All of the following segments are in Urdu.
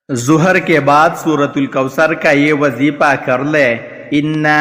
ظہر کے بعد سورۃ الکوثر کا یہ وظیفہ کر لے۔ انا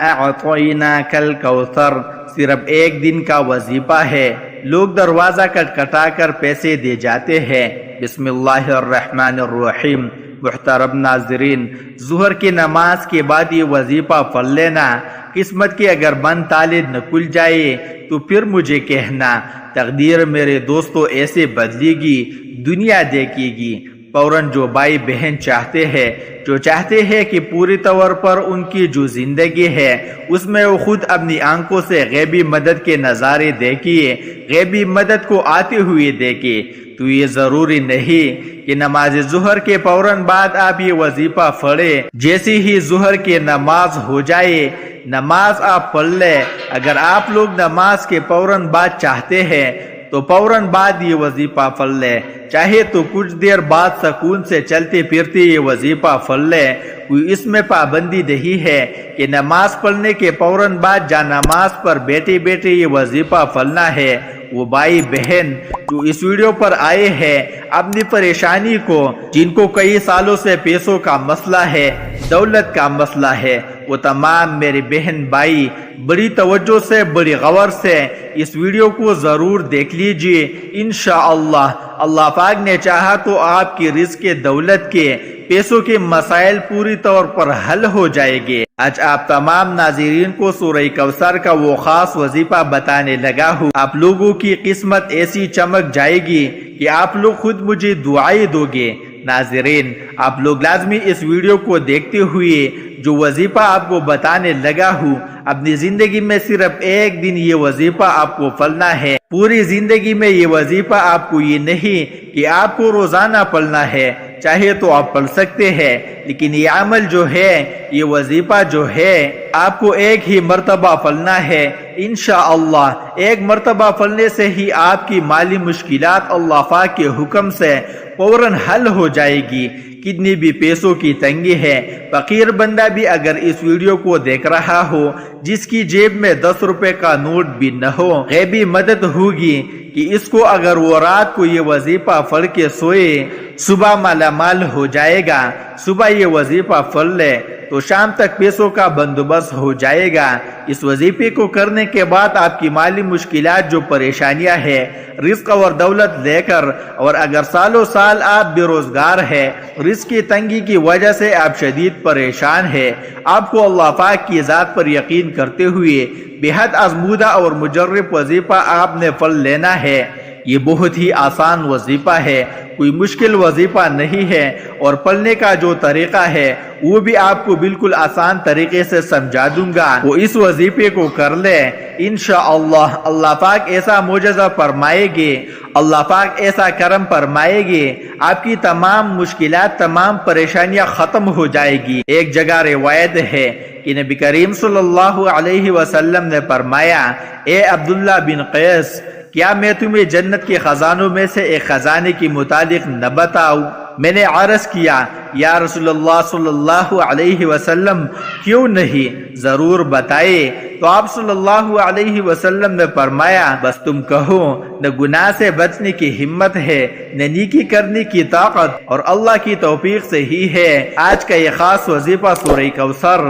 اعطیناک الکوثر صرف ایک دن کا وظیفہ ہے۔ لوگ دروازہ کٹکھٹا کر پیسے دے جاتے ہیں۔ بسم اللہ الرحمن الرحیم۔ محترم ناظرین، ظہر کی نماز کے بعد یہ وظیفہ پڑھ لینا۔ قسمت کے اگر بند تالے نہ کھل جائے تو پھر مجھے کہنا۔ تقدیر میرے دوستو ایسے بدلے گی، دنیا دیکھے گی۔ فوراً جو بھائی بہن چاہتے ہیں کہ پوری طور پر ان کی جو زندگی ہے اس میں وہ خود اپنی آنکھوں سے غیبی مدد کے نظارے دیکھیے، غیبی مدد کو آتے ہوئے دیکھے، تو یہ ضروری نہیں کہ نماز ظہر کے فوراً بعد آپ یہ وظیفہ پڑھیں۔ جیسے ہی ظہر کی نماز ہو جائے نماز آپ پڑھ لیں۔ اگر آپ لوگ نماز کے فوراً بعد چاہتے ہیں تو فوراً بعد یہ وظیفہ پڑھ لے، چاہے تو کچھ دیر بعد سکون سے چلتے پھرتے یہ وظیفہ پڑھ لے۔ کوئی اس میں پابندی نہیں ہے کہ نماز پڑھنے کے فوراً بعد جا نماز پر بیٹھے بیٹھے یہ وظیفہ پڑھنا ہے۔ وہ بھائی بہن جو اس ویڈیو پر آئے ہیں اپنی پریشانی کو، جن کو کئی سالوں سے پیسوں کا مسئلہ ہے، دولت کا مسئلہ ہے، وہ تمام میرے بہن بھائی بڑی توجہ سے، بڑی غور سے اس ویڈیو کو ضرور دیکھ لیجئے۔ انشاءاللہ اللہ پاک نے چاہا تو آپ کی رزق دولت کے، پیسوں کے مسائل پوری طور پر حل ہو جائے گے۔ آج آپ تمام ناظرین کو سورہ کوثر کا وہ خاص وظیفہ بتانے لگا ہوں۔ آپ لوگوں کی قسمت ایسی چمک جائے گی کہ آپ لوگ خود مجھے دعائیں دو گے۔ ناظرین، آپ لوگ لازمی اس ویڈیو کو دیکھتے ہوئے جو وظیفہ آپ کو بتانے لگا ہوں، اپنی زندگی میں صرف ایک دن یہ وظیفہ آپ کو پڑھنا ہے۔ پوری زندگی میں یہ وظیفہ آپ کو یہ نہیں کہ آپ کو روزانہ پڑھنا ہے، چاہے تو آپ پڑھ سکتے ہیں، لیکن یہ عمل جو ہے، یہ وظیفہ جو ہے، آپ کو ایک ہی مرتبہ پڑھنا ہے۔ انشاءاللہ ایک مرتبہ پڑھنے سے ہی آپ کی مالی مشکلات اللہ پاک کے حکم سے فوراً حل ہو جائے گی۔ کتنی بھی پیسوں کی تنگی ہے، فقیر بندہ بھی اگر اس ویڈیو کو دیکھ رہا ہو، جس کی جیب میں 10 روپے کا نوٹ بھی نہ ہو، غیبی مدد ہوگی کہ اس کو اگر وہ رات کو یہ وظیفہ پڑھ کے سوئے، صبح مالا مال ہو جائے گا۔ صبح یہ وظیفہ پڑھ لے تو شام تک پیسوں کا بندوبست ہو جائے گا۔ اس وظیفے کو کرنے کے بعد آپ کی مالی مشکلات، جو پریشانیاں ہیں، رزق اور دولت لے کر، اور اگر سالوں سال آپ بے روزگار ہیں، رزق کی تنگی کی وجہ سے آپ شدید پریشان ہیں، آپ کو اللہ پاک کی ذات پر یقین کرتے ہوئے بے حد آزمودہ اور مجرب وظیفہ آپ نے پڑھ لینا ہے۔ یہ بہت ہی آسان وظیفہ ہے، کوئی مشکل وظیفہ نہیں ہے، اور پڑھنے کا جو طریقہ ہے وہ بھی آپ کو بالکل آسان طریقے سے سمجھا دوں گا۔ وہ اس وظیفے کو کر لے، انشاءاللہ اللہ پاک ایسا معجزہ فرمائے گے، اللہ پاک ایسا کرم فرمائے گے، آپ کی تمام مشکلات، تمام پریشانیاں ختم ہو جائے گی۔ ایک جگہ روایت ہے کہ نبی کریم صلی اللہ علیہ وسلم نے فرمایا، اے عبداللہ بن قیس، کیا میں تمہیں جنت کے خزانوں میں سے ایک خزانے کی متعلق نہ بتاؤں؟ میں نے عرض کیا، یا رسول اللہ صلی اللہ علیہ وسلم، کیوں نہیں، ضرور بتائے۔ تو آپ صلی اللہ علیہ وسلم نے فرمایا، بس تم کہو، نہ گناہ سے بچنے کی ہمت ہے، نہ نیکی کرنے کی طاقت، اور اللہ کی توفیق سے ہی ہے۔ آج کا یہ خاص وظیفہ سورہ کوثر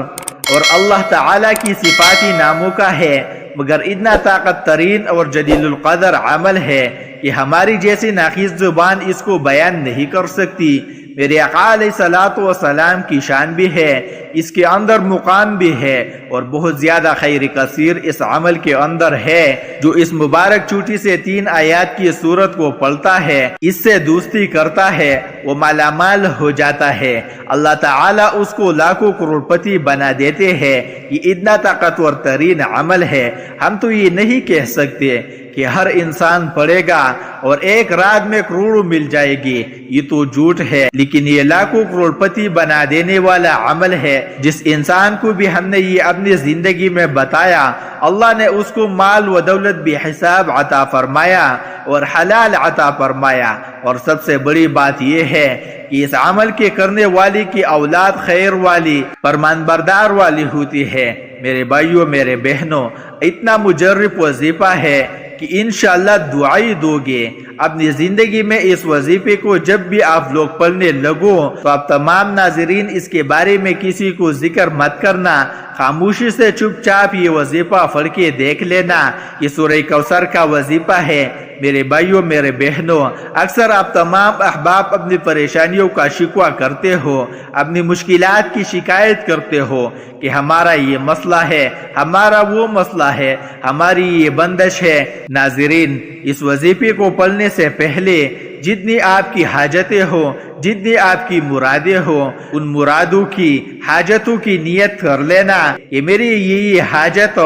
اور اللہ تعالیٰ کی صفاتی ناموں کا ہے، مگر اتنا طاقت ترین اور جلیل القدر عمل ہے کہ ہماری جیسی ناقص زبان اس کو بیان نہیں کر سکتی۔ میرے آقا علیہ الصلوۃ والسلام کی شان بھی ہے، اس کے اندر مقام بھی ہے، اور بہت زیادہ خیر کثیر اس عمل کے اندر ہے۔ جو اس مبارک چھوٹی سے 3 آیات کی سورت کو پڑھتا ہے، اس سے دوستی کرتا ہے، وہ مالا مال ہو جاتا ہے، اللہ تعالیٰ اس کو لاکھوں کروڑپتی بنا دیتے ہیں۔ یہ اتنا طاقتور ترین عمل ہے، ہم تو یہ نہیں کہہ سکتے کہ ہر انسان پڑھے گا اور ایک رات میں کروڑوں مل جائے گی، یہ تو جھوٹ ہے، لیکن یہ لاکھوں کروڑپتی بنا دینے والا عمل ہے۔ جس انسان کو بھی ہم نے یہ اپنی زندگی میں بتایا، اللہ نے اس کو مال و دولت بے حساب عطا فرمایا اور حلال عطا فرمایا، اور سب سے بڑی بات یہ ہے کہ اس عمل کے کرنے والی کی اولاد خیر والی، فرمان بردار والی ہوتی ہے۔ میرے بھائیوں، میرے بہنوں، اتنا مجرب وظیفہ ہے کہ انشاءاللہ دعائی دو گے، اپنی زندگی میں اس وظیفے کو جب بھی آپ لوگ پڑھنے لگو تو آپ تمام ناظرین اس کے بارے میں کسی کو ذکر مت کرنا، خاموشی سے چپ چاپ یہ وظیفہ پڑھ کے دیکھ لینا۔ یہ سورہ کوثر کا وظیفہ ہے۔ میرے بھائیوں، میرے بہنوں، اکثر آپ تمام احباب اپنی پریشانیوں کا شکوہ کرتے ہو، اپنی مشکلات کی شکایت کرتے ہو کہ ہمارا یہ مسئلہ ہے، ہمارا وہ مسئلہ ہے، ہماری یہ بندش ہے۔ ناظرین، اس وظیفے کو پڑھنے سے پہلے جتنی آپ کی حاجتیں ہو، جتنی آپ کی مرادیں ہو، ان مرادوں کی، حاجتوں کی نیت کر لینا کہ میری یہ حاجت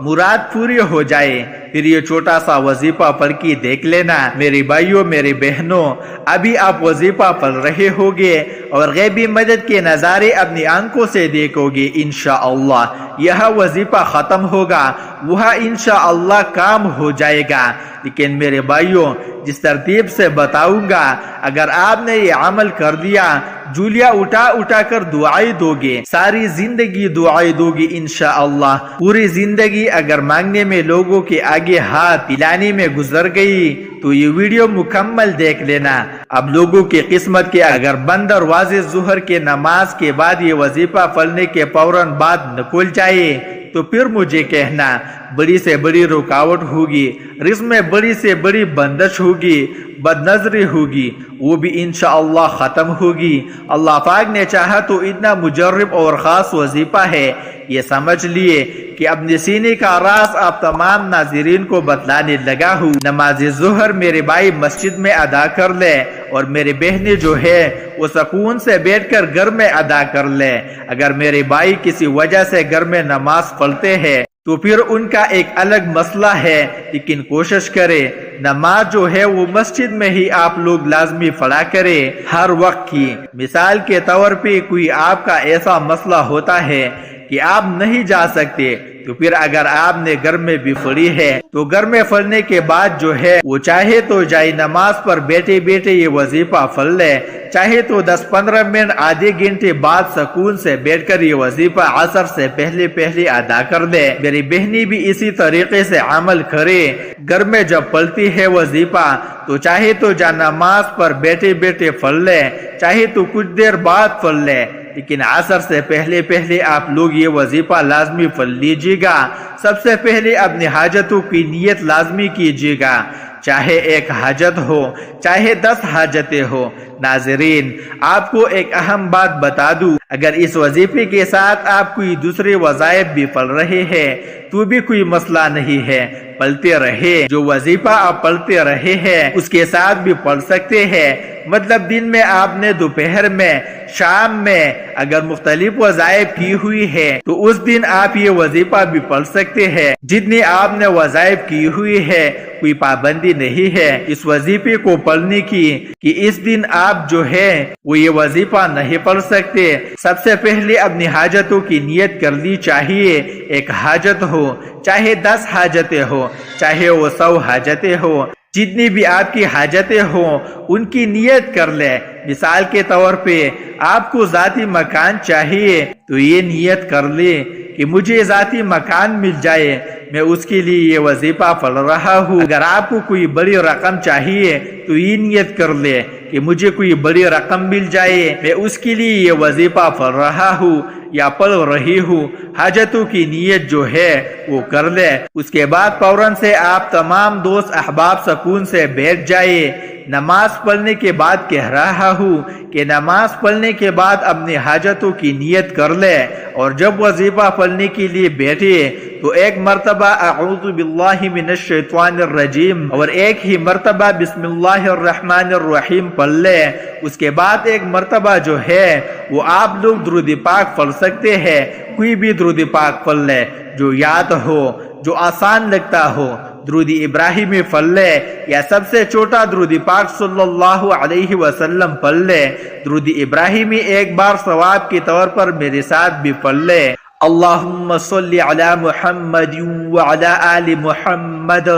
مراد پوری ہو جائے، پھر یہ چھوٹا سا وظیفہ پڑھ کے دیکھ لینا۔ میرے بھائیوں، میرے بہنوں، ابھی آپ وظیفہ پڑھ رہے ہوگے اور غیبی مدد کے نظارے اپنی آنکھوں سے دیکھو گے انشاءاللہ۔ یہ وظیفہ ختم ہوگا، وہاں انشاءاللہ کام ہو جائے گا۔ لیکن میرے بھائیوں، جس ترتیب سے بتاؤں گا، اگر آپ نے یہ عمل کر دیا، جولیاں اٹھا اٹھا کر دعائیں دو گے، ساری زندگی دعائیں دو گی انشاءاللہ۔ پوری زندگی اگر مانگنے میں لوگوں کے آگے ہاتھ پلانے میں گزر گئی تو یہ ویڈیو مکمل دیکھ لینا۔ اب لوگوں کی قسمت کے اگر بند اور واضح ظہر کے نماز کے بعد یہ وظیفہ پڑھنے کے فوراً بعد نکل جائے تو پھر مجھے کہنا، بڑی سے بڑی رکاوٹ ہوگی، رزق میں بڑی سے بڑی بندش ہوگی، بد نظری ہوگی، وہ بھی انشاءاللہ ختم ہوگی۔ اللہ پاک نے چاہا تو اتنا مجرب اور خاص وظیفہ ہے، یہ سمجھ لیے کہ اپنے سینے کا راز آپ تمام ناظرین کو بتلانے لگا ہوں۔ نماز ظہر میرے بھائی مسجد میں ادا کر لے اور میرے بہنیں جو ہے وہ سکون سے بیٹھ کر گھر میں ادا کر لے۔ اگر میرے بھائی کسی وجہ سے گھر میں نماز پڑھتے ہیں تو پھر ان کا ایک الگ مسئلہ ہے، لیکن کوشش کرے نماز جو ہے وہ مسجد میں ہی آپ لوگ لازمی پڑھا کرے ہر وقت کی۔ مثال کے طور پہ کوئی آپ کا ایسا مسئلہ ہوتا ہے کہ آپ نہیں جا سکتے، تو پھر اگر آپ نے گھر میں بھی پڑھی ہے تو گھر میں پڑھنے کے بعد جو ہے وہ چاہے تو جائے نماز پر بیٹھے بیٹھے یہ وظیفہ پڑھ لے، چاہے تو 10-15 منٹ آدھے گھنٹے بعد سکون سے بیٹھ کر یہ وظیفہ عصر سے پہلے ادا کر لے۔ میری بہنی بھی اسی طریقے سے عمل کرے، گھر میں جب پڑھتی ہے وظیفہ تو چاہے تو جا نماز پر بیٹھے بیٹھے پڑھ لے، چاہے تو کچھ دیر بعد پڑھ لے، لیکن عصر سے پہلے آپ لوگ یہ وظیفہ لازمی پڑھ لیجیے گا۔ سب سے پہلے اپنی حاجتوں کی نیت لازمی کیجیے گا، چاہے ایک حاجت ہو، چاہے 10 حاجتیں ہو۔ ناظرین، آپ کو ایک اہم بات بتا دوں، اگر اس وظیفے کے ساتھ آپ کوئی دوسرے وظائف بھی پڑھ رہے ہیں تو بھی کوئی مسئلہ نہیں ہے، پڑھتے رہے۔ جو وظیفہ آپ پڑھتے رہے ہیں اس کے ساتھ بھی پڑھ سکتے ہیں، مطلب دن میں آپ نے، دوپہر میں، شام میں اگر مختلف وظائف کی ہوئی ہے تو اس دن آپ یہ وظیفہ بھی پڑھ سکتے ہیں۔ جتنی آپ نے وظائف کی ہوئی ہے کوئی پابندی نہیں ہے اس وظیفے کو پڑھنے کی کہ اس دن آپ جو ہے وہ یہ وظیفہ نہیں پڑھ سکتے۔ سب سے پہلے اپنی حاجتوں کی نیت کرنی چاہیے۔ ایک حاجت ہو، چاہے 10 حاجتیں ہو، چاہے وہ 100 حاجتیں ہو، جتنی بھی آپ کی حاجتیں ہوں ان کی نیت کر لے۔ مثال کے طور پہ آپ کو ذاتی مکان چاہیے تو یہ نیت کر لے کہ مجھے ذاتی مکان مل جائے، میں اس کے لیے یہ وظیفہ پڑھ رہا ہوں۔ اگر آپ کو کوئی بڑی رقم چاہیے تو یہ نیت کر لے کہ مجھے کوئی بڑی رقم مل جائے، میں اس کے لیے یہ وظیفہ پڑھ رہا ہوں یا پڑھ رہی ہوں۔ حاجتوں کی نیت جو ہے وہ کر لے۔ اس کے بعد فوراً سے آپ تمام دوست احباب سکون سے بیٹھ جائے۔ نماز پڑھنے کے بعد کہہ رہا ہوں کہ نماز پڑھنے کے بعد اپنی حاجتوں کی نیت کر لے، اور جب وظیفہ پڑھنے کے لیے بیٹھے تو ایک مرتبہ اعوذ باللہ من الشیطان الرجیم اور ایک ہی مرتبہ بسم اللہ الرحمن الرحیم پڑھ لے۔ اس کے بعد ایک مرتبہ جو ہے وہ آپ لوگ درود پاک پڑھ سکتے ہیں، کوئی بھی درود پاک پڑھ لے جو یاد ہو، جو آسان لگتا ہو۔ درود ابراہیمی پڑھ لے یا سب سے چھوٹا درود پاک صلی اللہ علیہ وسلم پڑھ لے۔ درود ابراہیمی ایک بار ثواب کے طور پر میرے ساتھ بھی پڑھ لے۔ اللہم صلی علی محمد وعلی آل محمد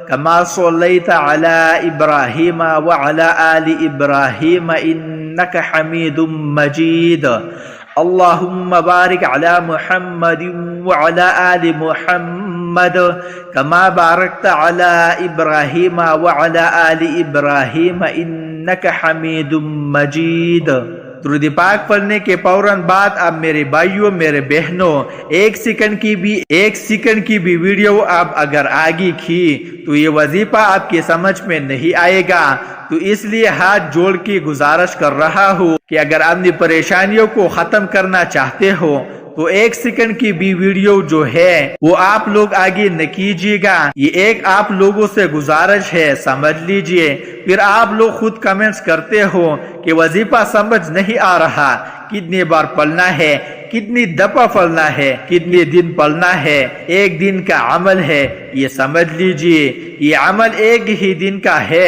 کما صلیت علی ابراہیم وعلی آل ابراہیم انک حمید مجید۔ اللہم بارک علی محمد وعلی آل محمد محمد کما بارکت علی ابراہیم وعلی آل ابراہیم انک حمید مجید۔ درود پاک پڑھنے کے فوراً بعد اب میرے بھائیوں میرے بہنوں ایک سیکنڈ کی بھی ویڈیو آپ اگر آگے کی تو یہ وظیفہ آپ کی سمجھ میں نہیں آئے گا، تو اس لیے ہاتھ جوڑ کے گزارش کر رہا ہوں کہ اگر اپنی پریشانیوں کو ختم کرنا چاہتے ہو تو ایک سیکنڈ کی بھی ویڈیو جو ہے وہ آپ لوگ آگے نہ کیجیے گا، یہ ایک آپ لوگوں سے گزارش ہے، سمجھ لیجئے۔ پھر آپ لوگ خود کمنٹس کرتے ہو کہ وظیفہ سمجھ نہیں آ رہا، کتنی بار پڑھنا ہے، کتنی دفعہ پڑھنا ہے، کتنے دن پڑھنا ہے، ایک دن کا عمل ہے، یہ سمجھ لیجئے یہ عمل ایک ہی دن کا ہے،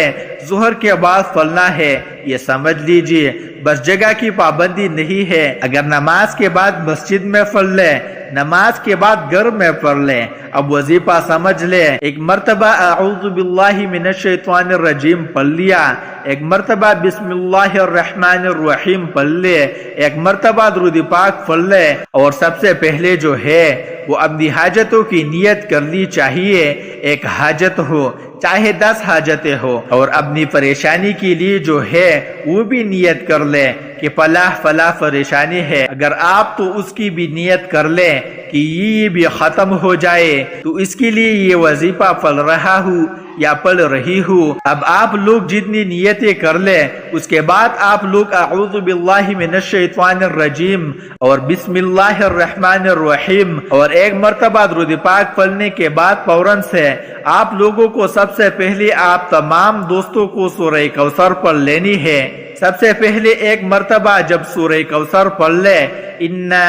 ظہر کے بعد پڑھنا ہے، یہ سمجھ لیجئے۔ بس جگہ کی پابندی نہیں ہے، اگر نماز کے بعد مسجد میں پڑھ لے، نماز کے بعد گھر میں پڑھ لے۔ اب وظیفہ سمجھ لے، ایک مرتبہ اعوذ باللہ من الشیطان الرجیم پڑھ لیا، ایک مرتبہ بسم اللہ الرحمن الرحیم پڑھ لے، ایک مرتبہ درود پاک پڑھ لے، اور سب سے پہلے جو ہے وہ اپنی حاجتوں کی نیت کرنی چاہیے، ایک حاجت ہو چاہے 10 حاجتیں ہو، اور اپنی پریشانی کے لیے جو ہے وہ بھی نیت کر لے کہ فلاں پریشانی ہے، اگر آپ تو اس کی بھی نیت کر لے کہ یہ بھی ختم ہو جائے، تو اس کے لیے یہ وظیفہ پڑھ رہا ہوں یا پڑھ رہی ہوں۔ اب آپ لوگ جتنی نیتیں کر لیں اس کے بعد آپ لوگ اعوذ باللہ من الشیطان الرجیم اور بسم اللہ الرحمن الرحیم اور ایک مرتبہ درود پاک پڑھنے کے بعد فوراً سے آپ لوگوں کو سب سے پہلے آپ تمام دوستوں کو سورہ کوثر پڑھ لینی ہے۔ سب سے پہلے ایک مرتبہ جب سورہ کوثر پڑھ لے، انا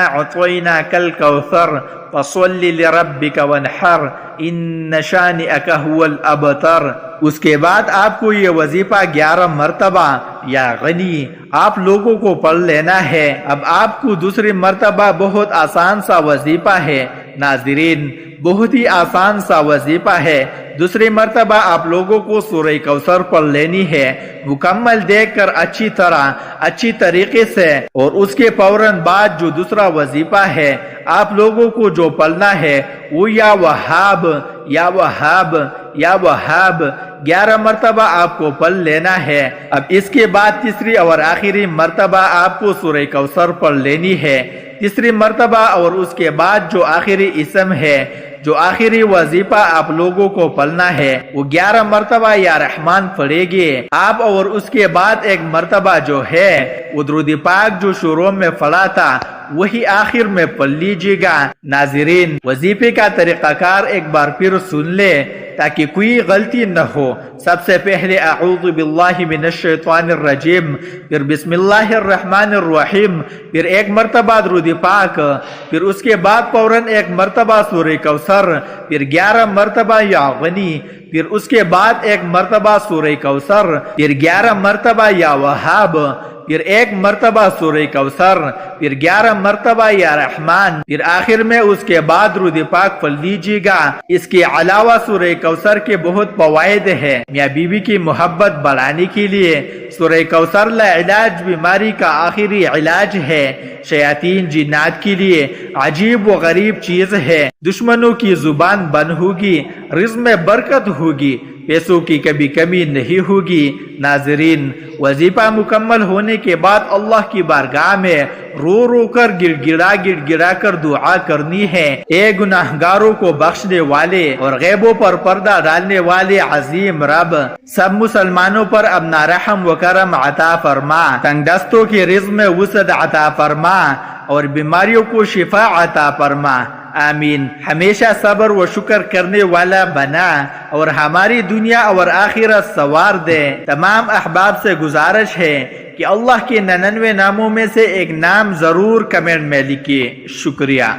اعطیناک الکوثر فصل لربک وانحر ان شانئک هو الابتر، اس کے بعد آپ کو یہ وظیفہ 11 مرتبہ یا غنی آپ لوگوں کو پڑھ لینا ہے۔ اب آپ کو دوسری مرتبہ بہت آسان سا وظیفہ ہے ناظرین، بہت ہی آسان سا وظیفہ ہے۔ دوسری مرتبہ آپ لوگوں کو سورہ کوثر پڑھ لینی ہے، مکمل دیکھ کر اچھی طریقے سے، اور اس کے فوراً بعد جو دوسرا وظیفہ ہے آپ لوگوں کو جو پڑھنا ہے وہ یا وہاب یا وہاب یا وہاب 11 مرتبہ آپ کو پڑھ لینا ہے۔ اب اس کے بعد تیسری اور آخری مرتبہ آپ کو سورہ کوثر پڑھ لینی ہے، تیسری مرتبہ، اور اس کے بعد جو آخری اسم ہے، جو آخری وظیفہ آپ لوگوں کو پڑھنا ہے وہ 11 مرتبہ یا رحمان پڑھے گے آپ، اور اس کے بعد ایک مرتبہ جو ہے وہ درود پاک جو شروع میں پڑھا تھا وہی آخر میں پڑھ لیجیے گا۔ ناظرین وظیفے کا طریقہ کار ایک بار پھر سن لے تاکہ کوئی غلطی نہ ہو۔ سب سے پہلے اعوذ باللہ من الشیطان الرجیم، پھر بسم اللہ الرحمن الرحیم، پھر ایک مرتبہ درود پاک، پھر اس کے بعد فوراً ایک مرتبہ سورہ کوثر، پھر 11 مرتبہ یا غنی، پھر اس کے بعد ایک مرتبہ سورہ کوثر، پھر 11 مرتبہ یا وہاب، پھر ایک مرتبہ سورہ کوثر، پھر 11 مرتبہ یا رحمان، پھر آخر میں اس کے بعد درود پاک پڑھ لیجیے گا۔ اس کے علاوہ سورہ کوثر کے بہت فوائد ہیں، میاں بیوی کی محبت بڑھانے کے لیے سورہ کوثر لاعلاج بیماری کا آخری علاج ہے، شیاطین جنات کے لیے عجیب و غریب چیز ہے، دشمنوں کی زبان بند ہوگی، رزق میں برکت ہوگی، پیسوں کی کبھی کمی نہیں ہوگی۔ ناظرین وظیفہ مکمل ہونے کے بعد اللہ کی بارگاہ میں رو رو کر گڑ گڑا کر دعا کرنی ہے، اے گناہگاروں کو بخشنے والے اور غیبوں پر پردہ ڈالنے والے عظیم رب، سب مسلمانوں پر اپنا رحم و کرم عطا فرما، تنگ دستوں کے رزق میں وسعت عطا فرما اور بیماریوں کو شفا عطا فرما، آمین۔ ہمیشہ صبر و شکر کرنے والا بنا اور ہماری دنیا اور آخرت سوار دے۔ تمام احباب سے گزارش ہے کہ اللہ کے 99 ناموں میں سے ایک نام ضرور کمنٹ میں لکھیے۔ شکریہ۔